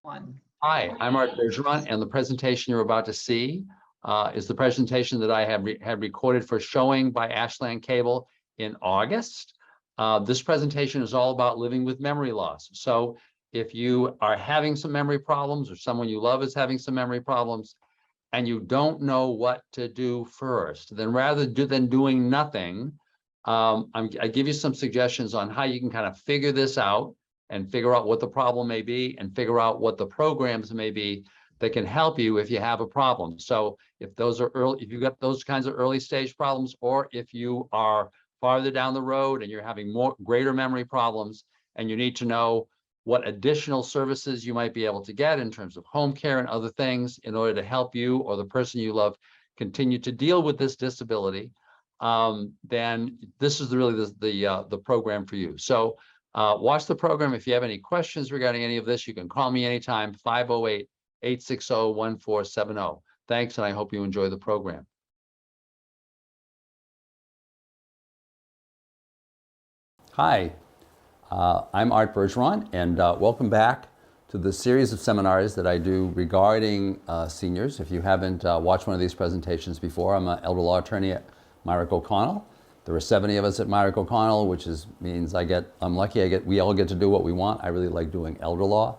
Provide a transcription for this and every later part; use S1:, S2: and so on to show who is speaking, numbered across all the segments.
S1: One.
S2: Hi, I'm Art Bergeron, and the presentation you're about to see is the presentation that I had recorded for showing by Ashland Cable in August. This presentation is all about living with memory loss. So if you are having some memory problems or someone you love is having some memory problems and you don't know what to do first, then rather than doing nothing, I give you some suggestions on how you can kind of figure this out and figure out what the problem may be and figure out what the programs may be that can help you if you have a problem. So if those are early, if you've got those kinds of early stage problems, or if you are farther down the road and you're having greater memory problems and you need to know what additional services you might be able to get in terms of home care and other things in order to help you or the person you love continue to deal with this disability, then this is really the program for you. So watch the program. If you have any questions regarding any of this, you can call me anytime, 508-860-1470. Thanks, and I hope you enjoy the program. Hi, I'm Art Bergeron, and welcome back to the series of seminars that I do regarding seniors. If you haven't watched one of these presentations before, I'm an elder law attorney at Myrick O'Connell. There are 70 of us at Myrick O'Connell, which means I'm lucky we all get to do what we want. I really like doing elder law.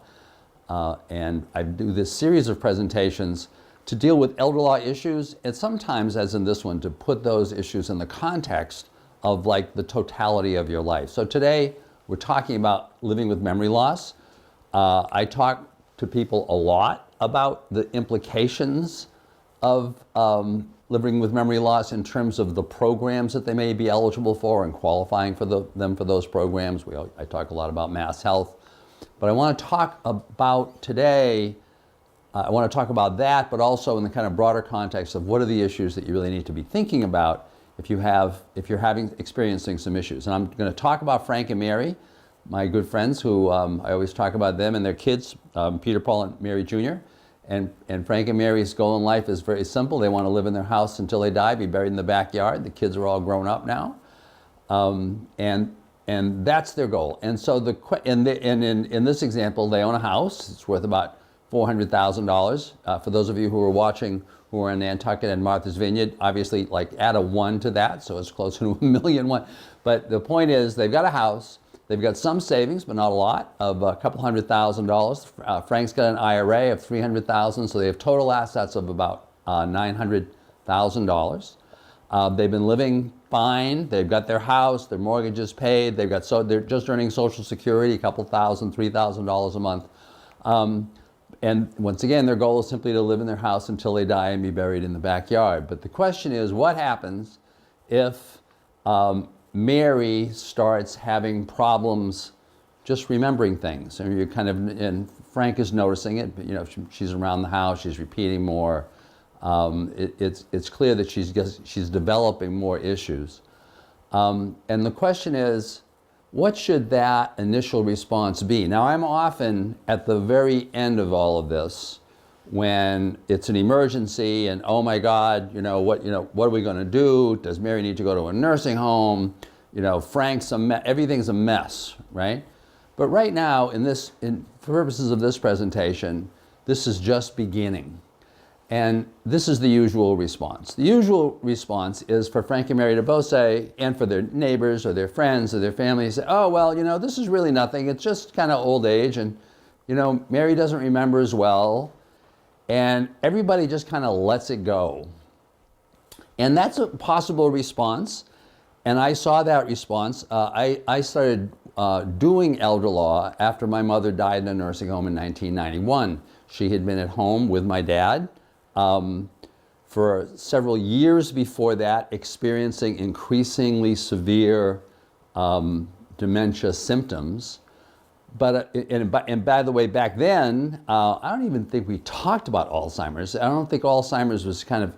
S2: And I do this series of presentations to deal with elder law issues, and sometimes, as in this one, to put those issues in the context of like the totality of your life. So today, we're talking about living with memory loss. I talk to people a lot about the implications of living with memory loss in terms of the programs that they may be eligible for and qualifying for them for those programs. I talk a lot about Mass Health, but I want to talk about today, I want to talk about that, but also in the kind of broader context of what are the issues that you really need to be thinking about if you're experiencing some issues. And I'm going to talk about Frank and Mary, my good friends who I always talk about them and their kids, Peter, Paul, and Mary Jr. And Frank and Mary's goal in life is very simple. They want to live in their house until they die, be buried in the backyard. The kids are all grown up now, and that's their goal. And so in this example, they own a house. It's worth about $400,000. For those of you who are watching, who are in Nantucket and Martha's Vineyard, obviously, like, add a 1 to that, so it's closer to $1,000,000. But the point is, they've got a house. They've got some savings, but not a lot, of a couple $100,000. Frank's got an IRA of $300,000, so they have total assets of about $900,000. They've been living fine. They've got their house, their mortgage is paid. They're just earning Social Security, a couple $1,000, $3,000 a month. And once again, their goal is simply to live in their house until they die and be buried in the backyard. But the question is, what happens if Mary starts having problems just remembering things? And and Frank is noticing it, but she's around the house, she's repeating more. It's clear that she's developing more issues. And the question is, what should that initial response be? Now, I'm often at the very end of all of this when it's an emergency and, oh my God, what are we going to do? Does Mary need to go to a nursing home? Frank's everything's a mess, right? But right now, for purposes of this presentation, this is just beginning. And this is the usual response. The usual response is for Frank and Mary to both say, and for their neighbors or their friends or their family, say, oh, well, this is really nothing. It's just kind of old age. And, Mary doesn't remember as well. And everybody just kind of lets it go. And that's a possible response. And I saw that response. I started doing elder law after my mother died in a nursing home in 1991. She had been at home with my dad for several years before that, experiencing increasingly severe dementia symptoms. But and by the way, back then, I don't even think we talked about Alzheimer's. I don't think Alzheimer's was kind of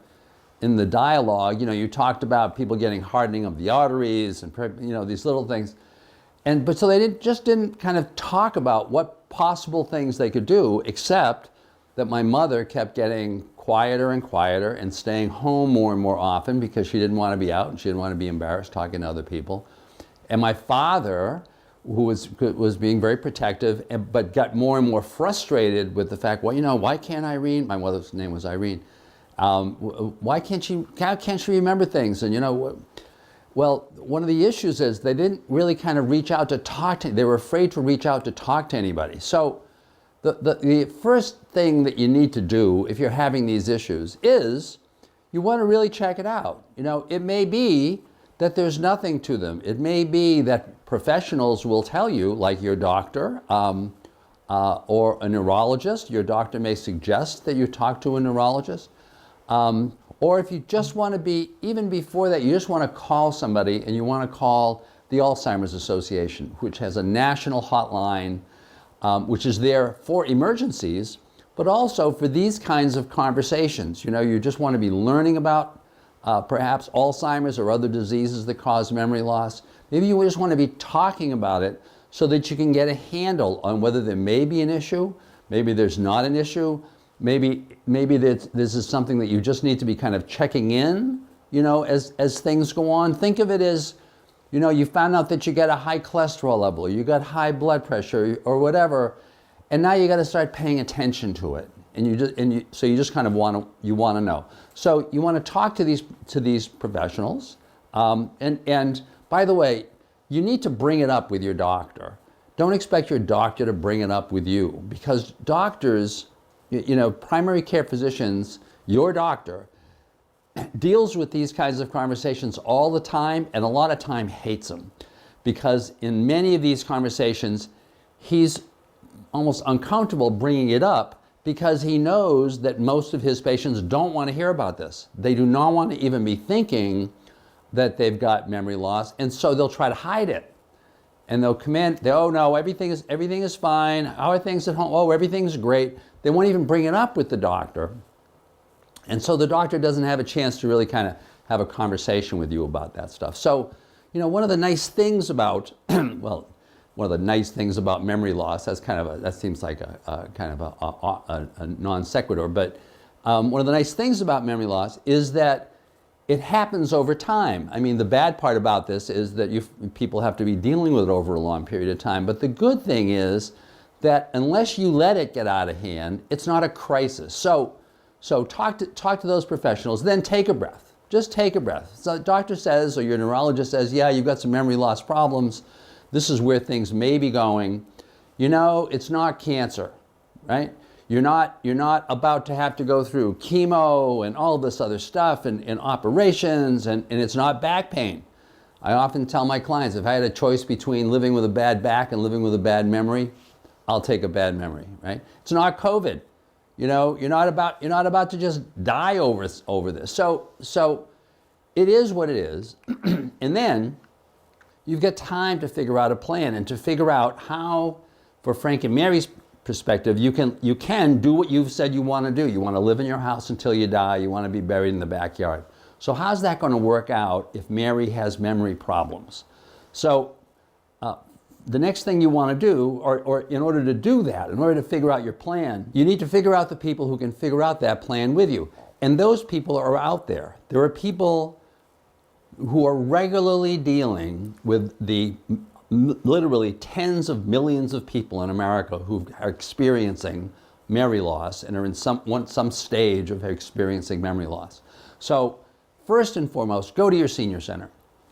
S2: in the dialogue. You talked about people getting hardening of the arteries and these little things, but so they didn't kind of talk about what possible things they could do, except that my mother kept getting quieter and quieter and staying home more and more often because she didn't want to be out and she didn't want to be embarrassed talking to other people. And my father who was being very protective, but got more and more frustrated with the fact, well, you know, why can't Irene, my mother's name was Irene, why can't she remember things? And you know, well, one of the issues is they didn't really kind of reach out to talk to, they were afraid to reach out to talk to anybody. So the first thing that you need to do if you're having these issues is you want to really check it out. You know, it may be that there's nothing to them. It may be that professionals will tell you, like your doctor or a neurologist. Your doctor may suggest that you talk to a neurologist. Or if you just want to be, even before that, you just want to call somebody and you want to call the Alzheimer's Association, which has a national hotline, which is there for emergencies, but also for these kinds of conversations. You know, you just want to be learning about perhaps Alzheimer's or other diseases that cause memory loss. Maybe you just want to be talking about it so that you can get a handle on whether there may be an issue, maybe there's not an issue, maybe this is something that you just need to be kind of checking in, you know, as things go on. Think of it as, you know, you found out that you got a high cholesterol level, or you got high blood pressure or whatever, and now you got to start paying attention to it. So you just kind of want to know. So you want to talk to these professionals, and by the way, you need to bring it up with your doctor. Don't expect your doctor to bring it up with you, because doctors, you know, primary care physicians, your doctor deals with these kinds of conversations all the time, and a lot of time hates them, because in many of these conversations, he's almost uncomfortable bringing it up because he knows that most of his patients don't want to hear about this. They do not want to even be thinking that they've got memory loss, and so they'll try to hide it. And they'll come in, oh no, everything is fine. How are things at home? Oh, everything's great. They won't even bring it up with the doctor. And so the doctor doesn't have a chance to really kind of have a conversation with you about that stuff. So, you know, one of the nice things about, well, one of the nice things about memory loss, that seems like a kind of a non sequitur, but one of the nice things about memory loss is that it happens over time. I mean, the bad part about this is that people have to be dealing with it over a long period of time, but the good thing is that unless you let it get out of hand, it's not a crisis. So talk to those professionals, then take a breath. Just take a breath. So the doctor says, or your neurologist says, yeah, you've got some memory loss problems. This is where things may be going. You know, it's not cancer, right? You're not about to have to go through chemo and all this other stuff and operations, and it's not back pain. I often tell my clients, if I had a choice between living with a bad back and living with a bad memory, I'll take a bad memory, right? It's not COVID. You know, you're not about to just die over this. So it is what it is. And then you've got time to figure out a plan and to figure out how, for Frank and Mary's perspective, you can do what you've said you want to do. You want to live in your house until you die. You want to be buried in the backyard. So how's that going to work out if Mary has memory problems? So the next thing you want to do, or in order to do that, in order to figure out your plan, you need to figure out the people who can figure out that plan with you. And those people are out there. There are people who are regularly dealing with the literally tens of millions of people in America who are experiencing memory loss and are in some stage of experiencing memory loss. So first and foremost, go to your senior center.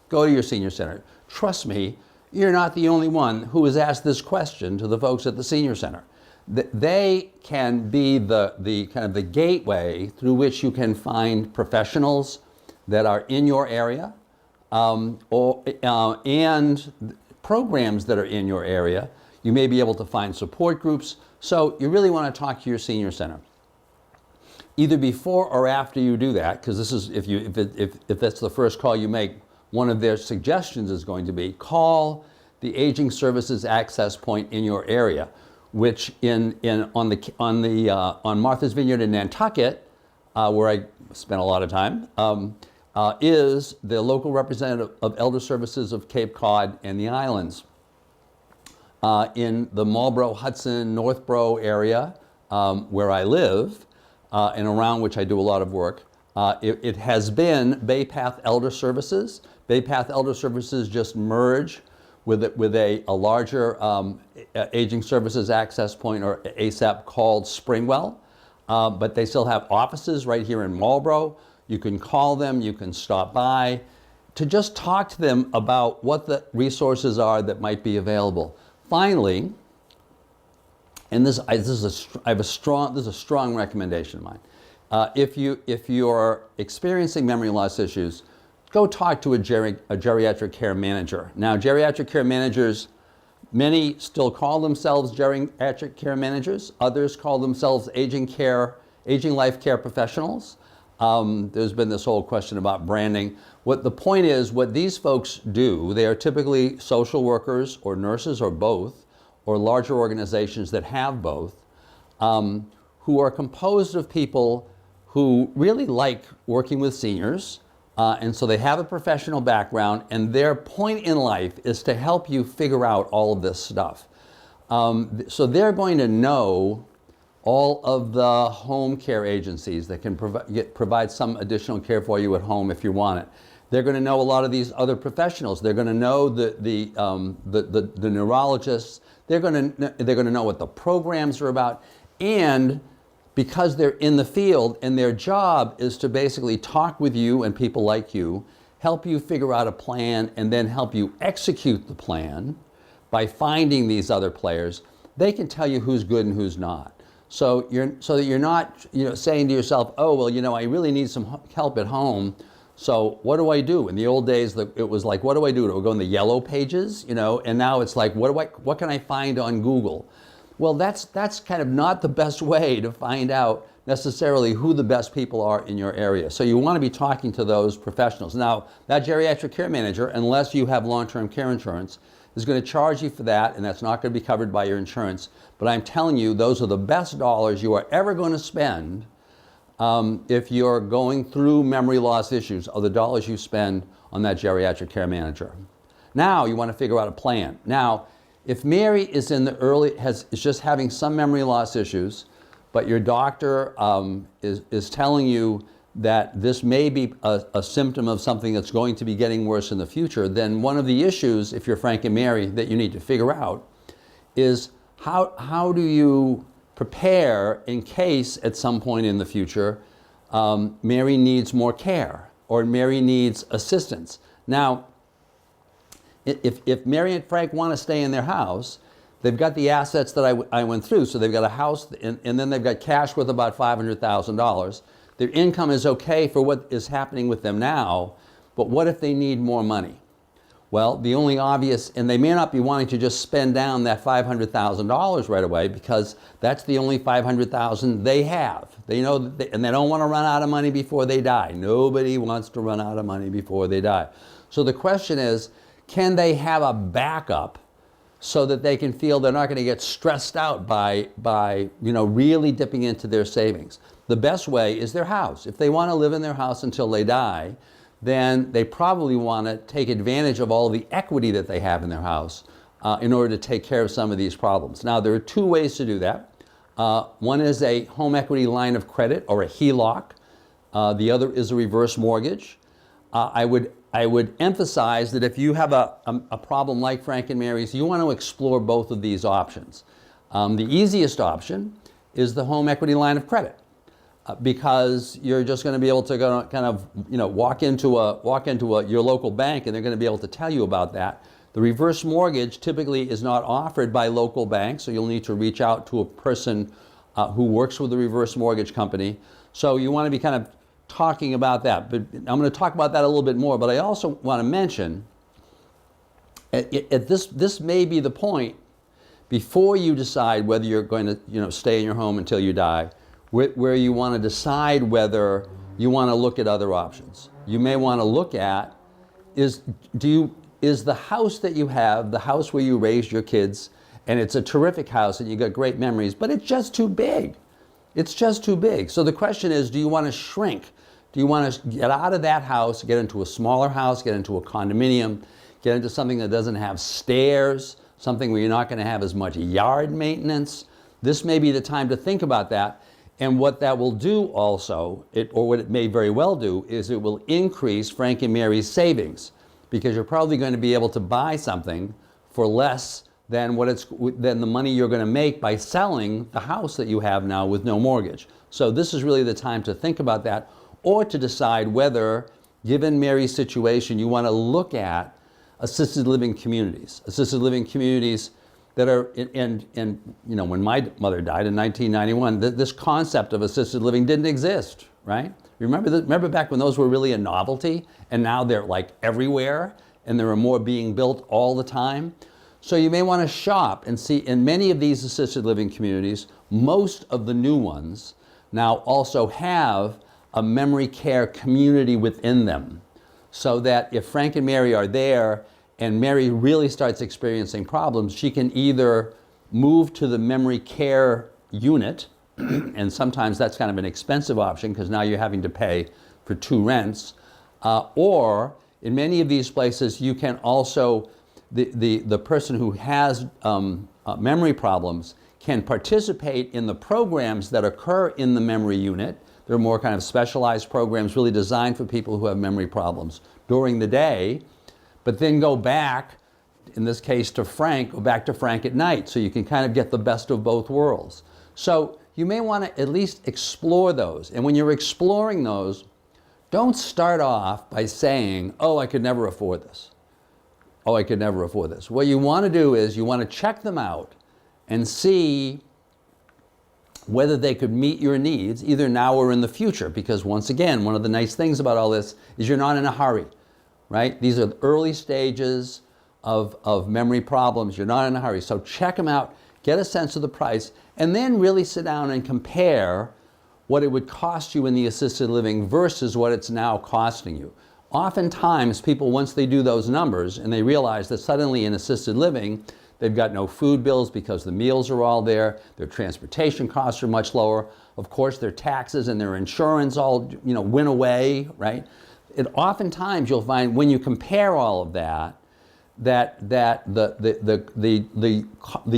S2: Go to your senior center. Trust me, you're not the only one who has asked this question to the folks at the senior center. They can be the kind of the gateway through which you can find professionals that are in your area, and programs that are in your area. You may be able to find support groups. So you really want to talk to your senior center, either before or after you do that, because this is if that's the first call you make. One of their suggestions is going to be call the Aging Services Access Point in your area, which on Martha's Vineyard in Nantucket, where I spent a lot of time, is the local representative of Elder Services of Cape Cod and the Islands. In the Marlborough, Hudson, Northborough area, where I live, and around which I do a lot of work, it has been Bay Path Elder Services. Bay Path Elder Services just merged with a larger Aging Services Access Point, or ASAP, called Springwell. But they still have offices right here in Marlboro. You can call them, you can stop by to just talk to them about what the resources are that might be available. Finally, and this is a strong recommendation of mine. If you're experiencing memory loss issues, go talk to a geriatric care manager. Now, geriatric care managers, many still call themselves geriatric care managers. Others call themselves aging life care professionals. There's been this whole question about branding. What the point is, what these folks do, they are typically social workers or nurses or both, or larger organizations that have both, who are composed of people who really like working with seniors, and so they have a professional background, and their point in life is to help you figure out all of this stuff. So they're going to know all of the home care agencies that can provide some additional care for you at home if you want it. They're going to know a lot of these other professionals. They're going to know the neurologists. They're going to know what the programs are about, and because they're in the field and their job is to basically talk with you and people like you, help you figure out a plan, and then help you execute the plan by finding these other players, they can tell you who's good and who's not. So that you're not saying to yourself, oh, well, I really need some help at home, so what do I do? In the old days, it was like, what do I do? Do I go in the yellow pages? And now it's like, what can I find on Google? Well, that's kind of not the best way to find out necessarily who the best people are in your area. So you want to be talking to those professionals. Now, that geriatric care manager, unless you have long-term care insurance, is going to charge you for that, and that's not going to be covered by your insurance. But I'm telling you, those are the best dollars you are ever going to spend if you're going through memory loss issues, are the dollars you spend on that geriatric care manager. Now you want to figure out a plan. Now, if Mary is in the is just having some memory loss issues, but your doctor is telling you that this may be a symptom of something that's going to be getting worse in the future, then one of the issues, if you're Frank and Mary, that you need to figure out is how do you prepare in case at some point in the future Mary needs more care or Mary needs assistance. Now, if Mary and Frank want to stay in their house, they've got the assets that I went through. So they've got a house, and then they've got cash worth about $500,000. Their income is okay for what is happening with them now, but what if they need more money? Well, the only obvious, and they may not be wanting to just spend down that $500,000 right away, because that's the only $500,000 they have. They know that and they don't want to run out of money before they die. Nobody wants to run out of money before they die. So the question is, can they have a backup so that they can feel they're not going to get stressed out by really dipping into their savings? The best way is their house. If they want to live in their house until they die, then they probably want to take advantage of all the equity that they have in their house in order to take care of some of these problems. Now, there are two ways to do that. One is a home equity line of credit, or a HELOC. The other is a reverse mortgage. I would emphasize that if you have a problem like Frank and Mary's, you want to explore both of these options. The easiest option is the home equity line of credit, because you're just going to be able to go kind of walk into your local bank, and they're going to be able to tell you about that. The reverse mortgage typically is not offered by local banks, so you'll need to reach out to a person who works with the reverse mortgage company. So you want to be kind of talking about that, but I'm going to talk about that a little bit more. But I also want to mention, this may be the point before you decide whether you're going to stay in your home until you die, where you want to decide whether you want to look at other options. You may want to look at is the house that you have, the house where you raised your kids, and it's a terrific house and you got great memories, but it's just too big. It's just too big. So the question is, do you want to shrink? Do you want to get out of that house, get into a smaller house, get into a condominium, get into something that doesn't have stairs, something where you're not going to have as much yard maintenance? This may be the time to think about that. And what that will do also, or what it may very well do, is it will increase Frank and Mary's savings, because you're probably going to be able to buy something for less than than the money you're going to make by selling the house that you have now with no mortgage. So this is really the time to think about that, or to decide whether, given Mary's situation, you want to look at assisted living communities. Assisted living communities that are when my mother died in 1991, this concept of assisted living didn't exist, right? Remember back when those were really a novelty, and now they're like everywhere, and there are more being built all the time. So you may want to shop and see, in many of these assisted living communities, most of the new ones now also have a memory care community within them. So that if Frank and Mary are there and Mary really starts experiencing problems, she can either move to the memory care unit, and sometimes that's kind of an expensive option because now you're having to pay for 2 rents, or in many of these places you can also, the person who has memory problems can participate in the programs that occur in the memory unit. They're more kind of specialized programs really designed for people who have memory problems during the day, but then go back, in this case go back to Frank at night, so you can kind of get the best of both worlds. So you may want to at least explore those. And when you're exploring those, don't start off by saying, oh, I could never afford this. Oh, I could never afford this. What you want to do is you want to check them out and see whether they could meet your needs either now or in the future. Because once again, one of the nice things about all this is you're not in a hurry, right? These are the early stages of memory problems. You're not in a hurry. So check them out, get a sense of the price, and then really sit down and compare what it would cost you in the assisted living versus what it's now costing you. Oftentimes, people, once they do those numbers and they realize that suddenly in assisted living, they've got no food bills because the meals are all there, their transportation costs are much lower, of course their taxes and their insurance all went away, right? Oftentimes you'll find when you compare all of that, the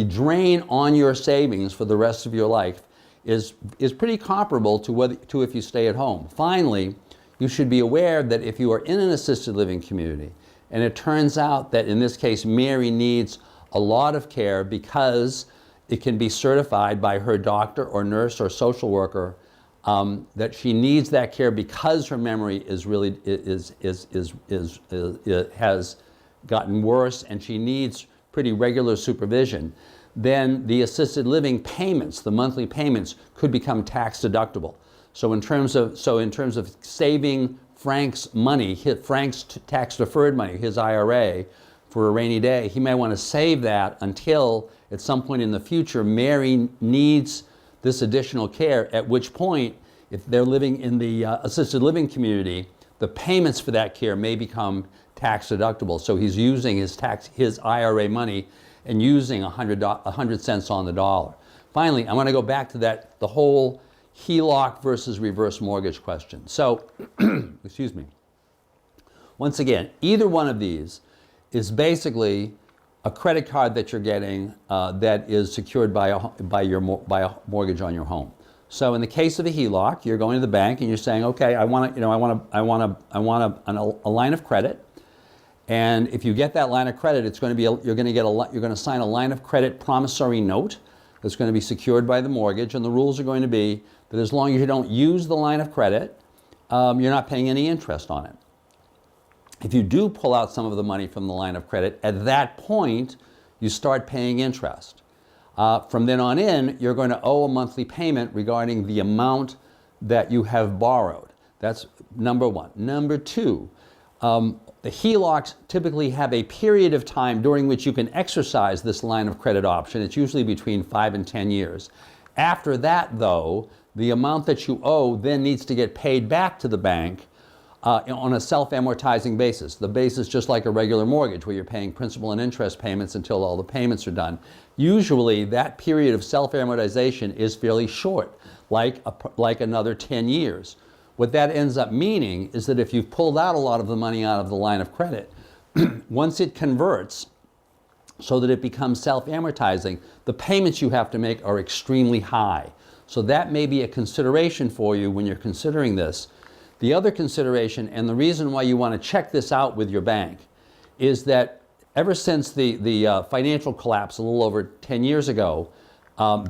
S2: drain on your savings for the rest of your life is pretty comparable to if you stay at home. Finally, you should be aware that if you are in an assisted living community, and it turns out that in this case Mary needs a lot of care because it can be certified by her doctor or nurse or social worker that she needs that care because her memory is really has gotten worse and she needs pretty regular supervision, then the assisted living payments, the monthly payments, could become tax deductible. So in terms of saving Frank's money, Frank's tax deferred money, his IRA, for a rainy day, he may want to save that until at some point in the future Mary needs this additional care, at which point, if they're living in the assisted living community, the payments for that care may become tax deductible. So he's using his IRA money and using 100 cents on the dollar. Finally, I want to go back to the whole HELOC versus reverse mortgage question. So, excuse me. Once again, either one of these is basically a credit card that you're getting that is secured by a mortgage on your home. So in the case of a HELOC, you're going to the bank and you're saying, okay, I want a line of credit, and if you get that line of credit, it's going to be you're going to sign a line of credit promissory note that's going to be secured by the mortgage, and the rules are going to be that as long as you don't use the line of credit, you're not paying any interest on it. If you do pull out some of the money from the line of credit, at that point, you start paying interest. From then on in, you're going to owe a monthly payment regarding the amount that you have borrowed. That's number one. Number two, the HELOCs typically have a period of time during which you can exercise this line of credit option. It's usually between 5 and 10 years. After that, though, the amount that you owe then needs to get paid back to the bank on a self-amortizing basis. The basis just like a regular mortgage where you're paying principal and interest payments until all the payments are done. Usually that period of self-amortization is fairly short, like another 10 years. What that ends up meaning is that if you've pulled out a lot of the money out of the line of credit, once it converts so that it becomes self-amortizing, the payments you have to make are extremely high. So that may be a consideration for you when you're considering this. The other consideration, and the reason why you want to check this out with your bank, is that ever since the financial collapse a little over 10 years ago,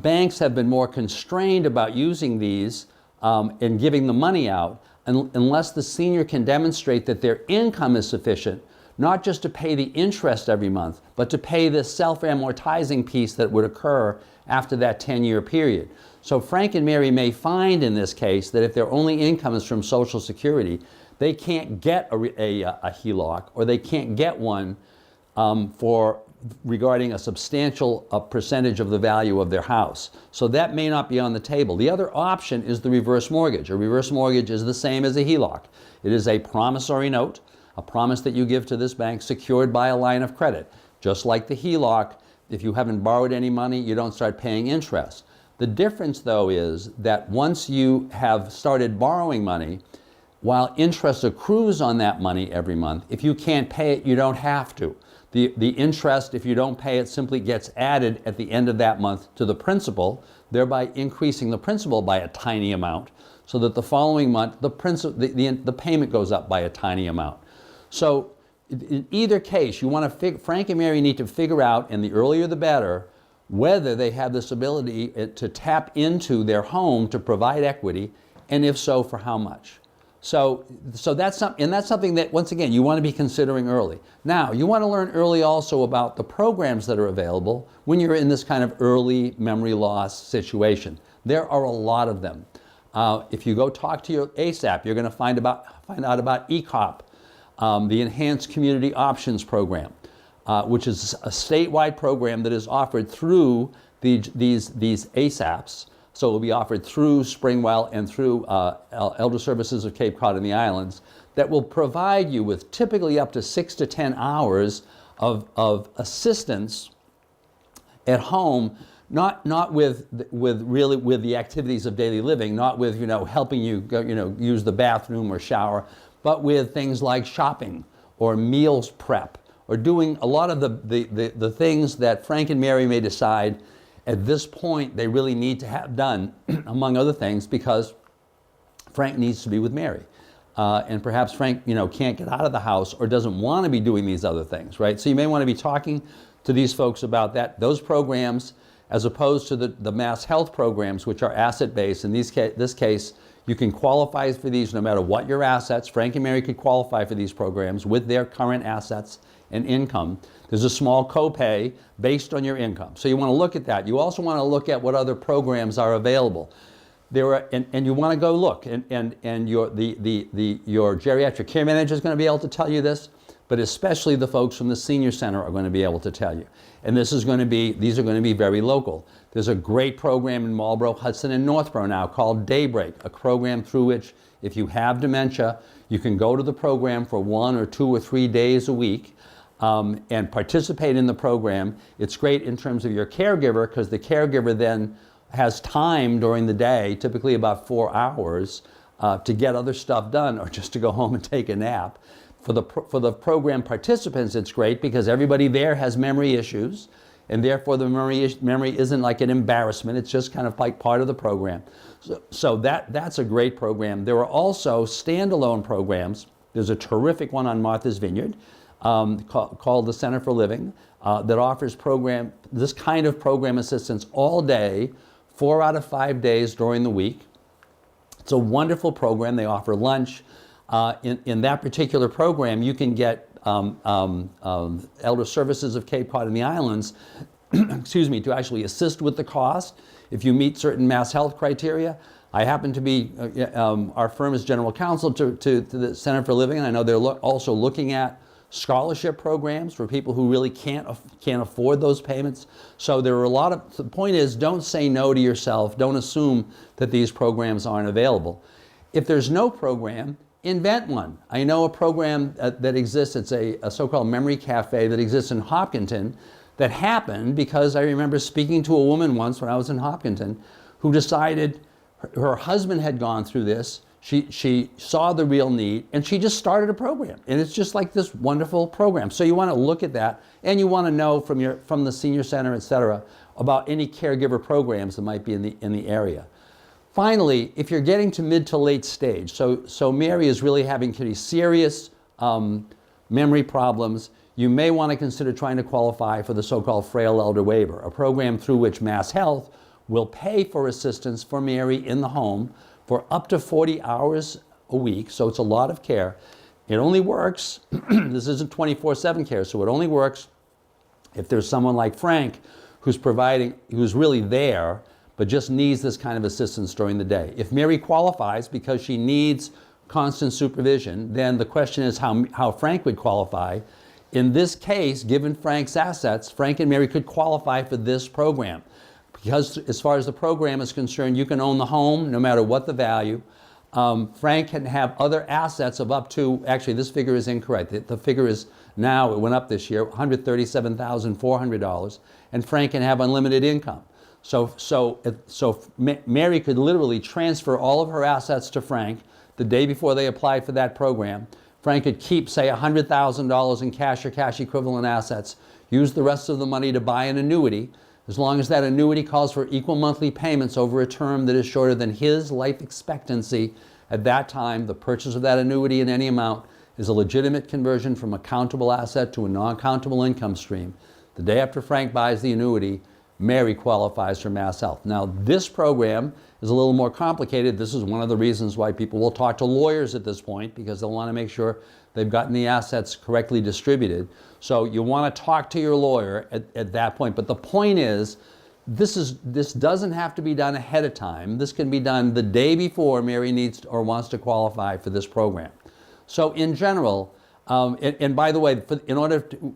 S2: banks have been more constrained about using these and giving the money out unless the senior can demonstrate that their income is sufficient, not just to pay the interest every month, but to pay the self-amortizing piece that would occur after that 10-year period. So Frank and Mary may find in this case that if their only income is from Social Security, they can't get a HELOC, or they can't get one regarding a substantial percentage of the value of their house. So that may not be on the table. The other option is the reverse mortgage. A reverse mortgage is the same as a HELOC. It is a promissory note, a promise that you give to this bank secured by a line of credit. Just like the HELOC, if you haven't borrowed any money, you don't start paying interest. The difference, though, is that once you have started borrowing money, while interest accrues on that money every month, if you can't pay it, you don't have to. The interest, if you don't pay it, simply gets added at the end of that month to the principal, thereby increasing the principal by a tiny amount, so that the following month, the payment goes up by a tiny amount. So in either case, you want to Frank and Mary need to figure out, and the earlier the better, whether they have this ability to tap into their home to provide equity, and if so, for how much. So that's something that, once again, you want to be considering early. Now, you want to learn early also about the programs that are available when you're in this kind of early memory loss situation. There are a lot of them. If you go talk to your ASAP, you're going to find out about ECOP, the Enhanced Community Options Program, which is a statewide program that is offered through these ASAPs. So it will be offered through Springwell and through Elder Services of Cape Cod and the Islands, that will provide you with typically up to 6 to 10 hours of assistance at home, not with the activities of daily living, not with helping you go, use the bathroom or shower, but with things like shopping or meals prep, or doing a lot of the things that Frank and Mary may decide at this point they really need to have done, among other things, because Frank needs to be with Mary. And perhaps Frank, can't get out of the house or doesn't want to be doing these other things, right? So you may want to be talking to these folks about those programs, as opposed to the mass health programs, which are asset-based. In this case, you can qualify for these no matter what your assets. Frank and Mary could qualify for these programs with their current assets and income. There's a small copay based on your income. So you want to look at that. You also want to look at what other programs are available. And you want to go look, and your geriatric care manager is going to be able to tell you this, but especially the folks from the senior center are going to be able to tell you. And these are going to be very local. There's a great program in Marlborough, Hudson, and Northborough now called Daybreak, a program through which, if you have dementia, you can go to the program for 1 or 2 or 3 days a week and participate in the program. It's great in terms of your caregiver, because the caregiver then has time during the day, typically about 4 hours, to get other stuff done or just to go home and take a nap. For the program participants, it's great because everybody there has memory issues, and therefore the memory isn't like an embarrassment. It's just kind of like part of the program. So that's a great program. There are also standalone programs. There's a terrific one on Martha's Vineyard called the Center for Living that offers this kind of program assistance all day, 4 out of 5 days during the week. It's a wonderful program. They offer lunch. In that particular program, you can get Elder Services of Cape Cod and the Islands, excuse me, to actually assist with the cost if you meet certain mass health criteria. I happen to be, our firm is general counsel to the Center for Living, and I know they're also looking at scholarship programs for people who really can't afford those payments. So there are the point is, don't say no to yourself. Don't assume that these programs aren't available. If there's no program, invent one. I know a program that exists. It's a so-called memory cafe that exists in Hopkinton, that happened because I remember speaking to a woman once when I was in Hopkinton who decided her husband had gone through this. She saw the real need, and she just started a program. And it's just like this wonderful program. So you want to look at that, and you want to know from the senior center, et cetera, about any caregiver programs that might be in the area. Finally, if you're getting to mid to late stage, so Mary is really having pretty serious memory problems, you may want to consider trying to qualify for the so-called Frail Elder Waiver, a program through which Mass Health will pay for assistance for Mary in the home for up to 40 hours a week, so it's a lot of care. It only works, this isn't 24/7 care, so it only works if there's someone like Frank who's really there, but just needs this kind of assistance during the day. If Mary qualifies because she needs constant supervision, then the question is how Frank would qualify. In this case, given Frank's assets, Frank and Mary could qualify for this program. Because as far as the program is concerned, you can own the home no matter what the value. Frank can have other assets of up to, actually this figure is incorrect. The figure is now, it went up this year, $137,400, and Frank can have unlimited income. So Mary could literally transfer all of her assets to Frank the day before they applied for that program. Frank could keep, say, $100,000 in cash or cash equivalent assets, use the rest of the money to buy an annuity, as long as that annuity calls for equal monthly payments over a term that is shorter than his life expectancy. At that time, the purchase of that annuity in any amount is a legitimate conversion from a countable asset to a non-countable income stream. The day after Frank buys the annuity, Mary qualifies for Mass Health. Now, this program is a little more complicated. This is one of the reasons why people will talk to lawyers at this point, because they'll want to make sure they've gotten the assets correctly distributed. So you want to talk to your lawyer at that point. But the point is, this doesn't have to be done ahead of time. This can be done the day before Mary needs or wants to qualify for this program. So in general, and by the way,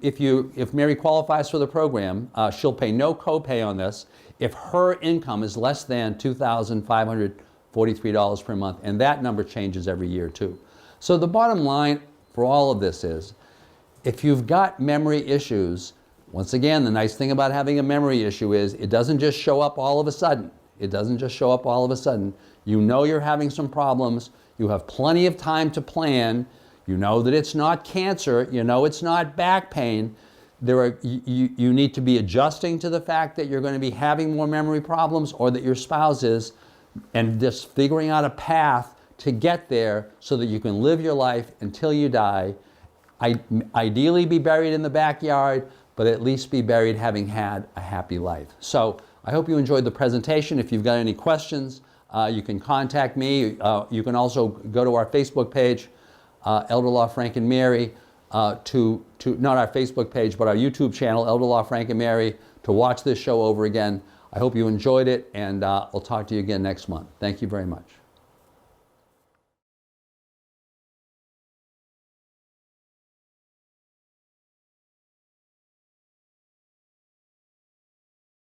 S2: if Mary qualifies for the program, she'll pay no copay on this if her income is less than $2,543 per month, and that number changes every year too. So the bottom line for all of this is, if you've got memory issues, once again, the nice thing about having a memory issue is it doesn't just show up all of a sudden. It doesn't just show up all of a sudden. You know you're having some problems. You have plenty of time to plan. You know that it's not cancer. You know it's not back pain. You need to be adjusting to the fact that you're going to be having more memory problems, or that your spouse is, and just figuring out a path to get there so that you can live your life until you die. Ideally be buried in the backyard, but at least be buried having had a happy life. So I hope you enjoyed the presentation. If you've got any questions, you can contact me. You can also go to our Facebook page, Elder Law Frank and Mary, not our Facebook page, but our YouTube channel, Elder Law Frank and Mary, to watch this show over again. I hope you enjoyed it, and I'll talk to you again next month. Thank you very much.